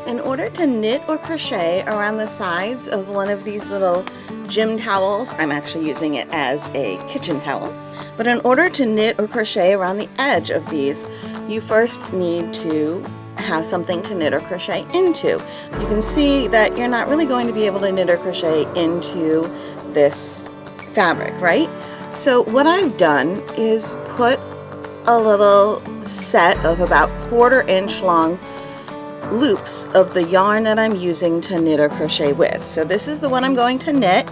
In order to knit or crochet around the sides of one of these little gym towels, I'm actually using it as a kitchen towel, but in order to knit or crochet around the edge of these, you first need to have something to knit or crochet into. You can see that you're not really going to be able to knit or crochet into this fabric, right? So what I've done is put a little set of about 1/4 inch long loops of the yarn that I'm using to knit or crochet with. So this is the one I'm going to knit,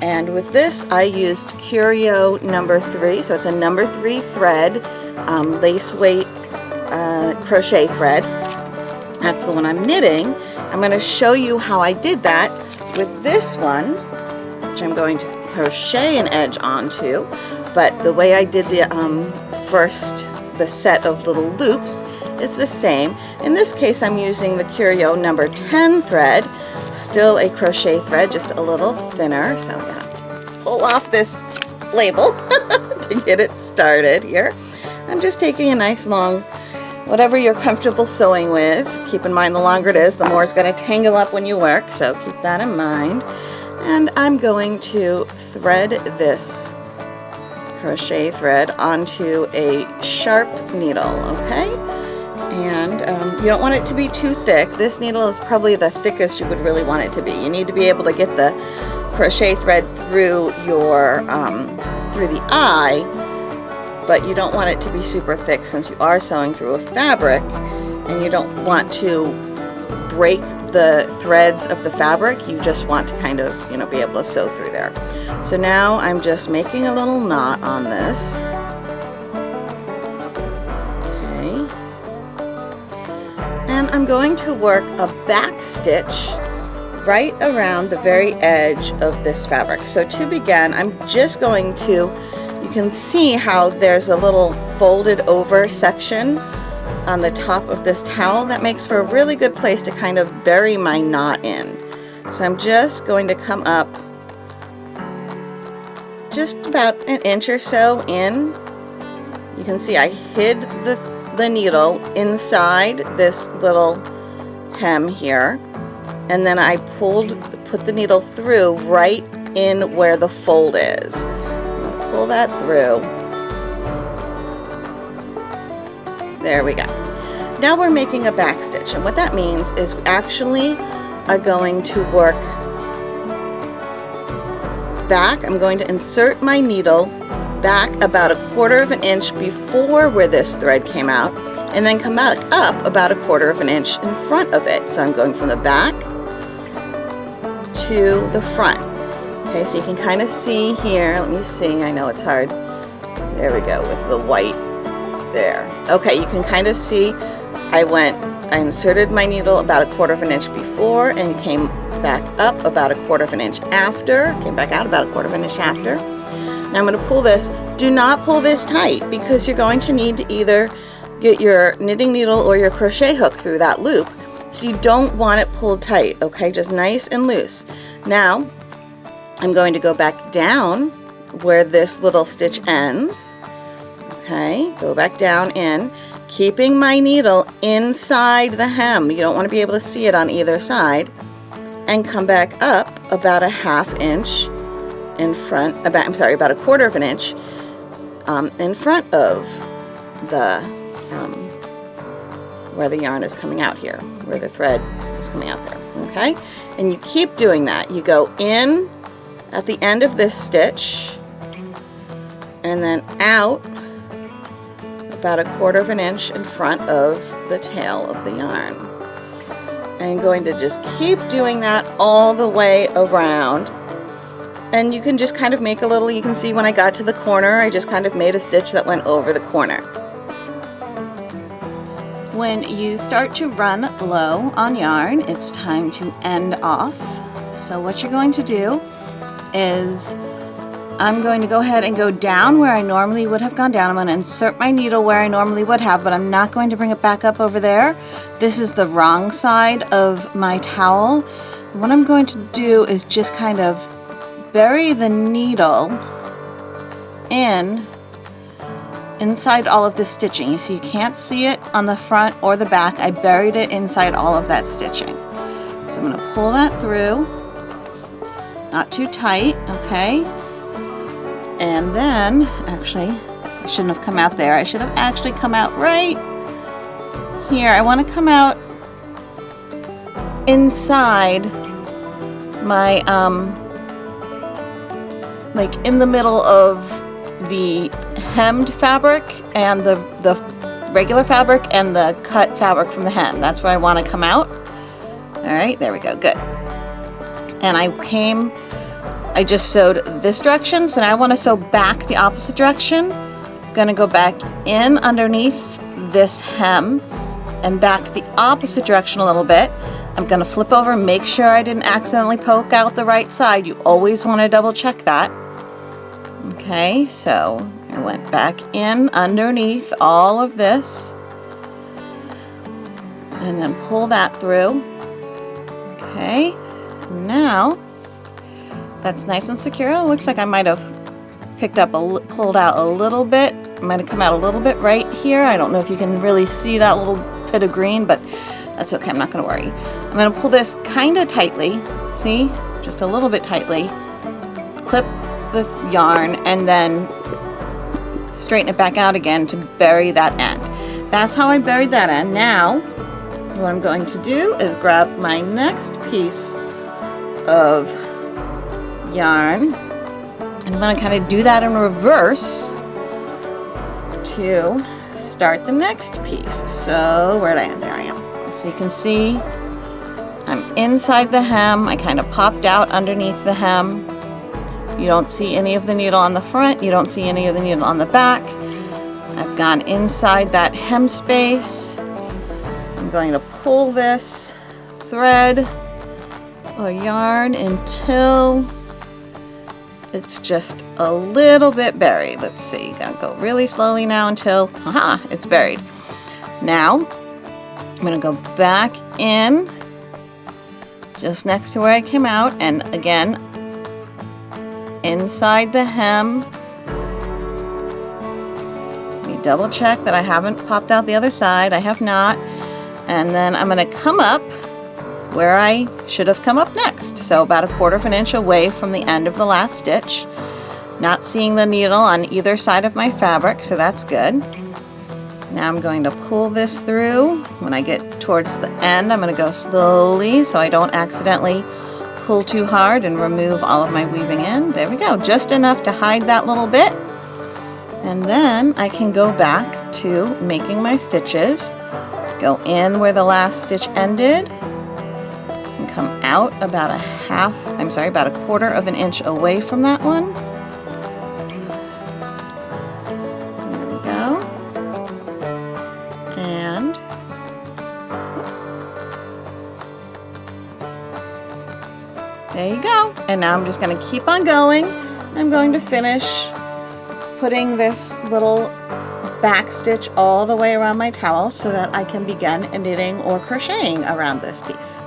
and with this I used Curio number 3, so it's a number 3 thread, lace weight crochet thread. That's the one I'm knitting. I'm going to show you how I did that with this one, which I'm going to crochet an edge onto, but the way I did the set of little loops is the same. In this case, I'm using the Curio number 10 thread, still a crochet thread, just a little thinner. So I'm gonna pull off this label to get it started here. I'm just taking a nice long, whatever you're comfortable sewing with. Keep in mind, the longer it is, the more it's going to tangle up when you work, so keep that in mind. And I'm going to thread this crochet thread onto a sharp needle, okay? And you don't want it to be too thick. This needle is probably the thickest you would really want it to be. You need to be able to get the crochet thread through your through the eye, but you don't want it to be super thick since you are sewing through a fabric, and you don't want to break the threads of the fabric. You just want to kind of, you know, be able to sew through there. So now I'm just making a little knot on this. Okay. And I'm going to work a back stitch right around the very edge of this fabric. So to begin, I'm just going to, you can see how there's a little folded over section on the top of this towel. That makes for a really good place to kind of bury my knot in. So I'm just going to come up just about an inch or so in. You can see I hid the needle inside this little hem here, and then I put the needle through right in where the fold is. Pull that through. There we go. Now we're making a back stitch, and what that means is we actually are going to work back. I'm going to insert my needle back about 1/4 inch before where this thread came out, and then come back up about 1/4 inch in front of it. So I'm going from the back to the front. Okay, so you can kind of see here. Let me see. I know it's hard. There we go with the white there. Okay, you can kind of see I inserted my needle about 1/4 inch before and came back up about 1/4 inch after, came back out about 1/4 inch after. Now I'm going to pull this. Do not pull this tight, because you're going to need to either get your knitting needle or your crochet hook through that loop. So you don't want it pulled tight, okay? Just nice and loose. Now I'm going to go back down where this little stitch ends. Okay, go back down in, keeping my needle inside the hem. You don't want to be able to see it on either side. And come back up about 1/2 inch in front, about 1/4 inch in front of the, where the yarn is coming out here, where the thread is coming out there, okay? And you keep doing that. You go in at the end of this stitch, and then out about 1/4 inch in front of the tail of the yarn. And I'm going to just keep doing that all the way around. And you can just kind of make a little, you can see when I got to the corner, I just kind of made a stitch that went over the corner. When you start to run low on yarn, it's time to end off. So what you're going to do is, I'm going to go ahead and go down where I normally would have gone down. I'm going to insert my needle where I normally would have, but I'm not going to bring it back up over there. This is the wrong side of my towel. What I'm going to do is just kind of bury the needle inside all of the stitching. So you can't see it on the front or the back. I buried it inside all of that stitching. So I'm going to pull that through, not too tight, okay? And then, actually, I shouldn't have come out there. I should have actually come out right here. I want to come out inside my, like in the middle of the hemmed fabric and the regular fabric and the cut fabric from the hem. That's where I want to come out. All right, there we go, good. And I just sewed this direction, so now I want to sew back the opposite direction. I'm gonna go back in underneath this hem and back the opposite direction a little bit. I'm gonna flip over and make sure I didn't accidentally poke out the right side. You always want to double check that. Okay, so I went back in underneath all of this and then pull that through. Okay, now that's nice and secure. It looks like I might have pulled out a little bit. It might have come out a little bit right here. I don't know if you can really see that little bit of green, but that's okay, I'm not gonna worry. I'm gonna pull this kind of tightly, see? Just a little bit tightly. Clip the yarn and then straighten it back out again to bury that end. That's how I buried that end. Now, what I'm going to do is grab my next piece of yarn. I'm going to kind of do that in reverse to start the next piece. So where'd I end? There I am. So you can see I'm inside the hem. I kind of popped out underneath the hem. You don't see any of the needle on the front. You don't see any of the needle on the back. I've gone inside that hem space. I'm going to pull this thread or yarn until it's just a little bit buried. Let's see, you gotta go really slowly now until, aha, it's buried. Now, I'm gonna go back in just next to where I came out, and again, inside the hem. Let me double check that I haven't popped out the other side. I have not. And then I'm gonna come up where I should have come up next. So about 1/4 of an inch away from the end of the last stitch. Not seeing the needle on either side of my fabric, so that's good. Now I'm going to pull this through. When I get towards the end, I'm going to go slowly so I don't accidentally pull too hard and remove all of my weaving in. There we go, just enough to hide that little bit. And then I can go back to making my stitches. Go in where the last stitch ended and come out about a 1/4 of an inch away from that one. There we go. And there you go. And now I'm just going to keep on going. I'm going to finish putting this little back stitch all the way around my towel so that I can begin knitting or crocheting around this piece.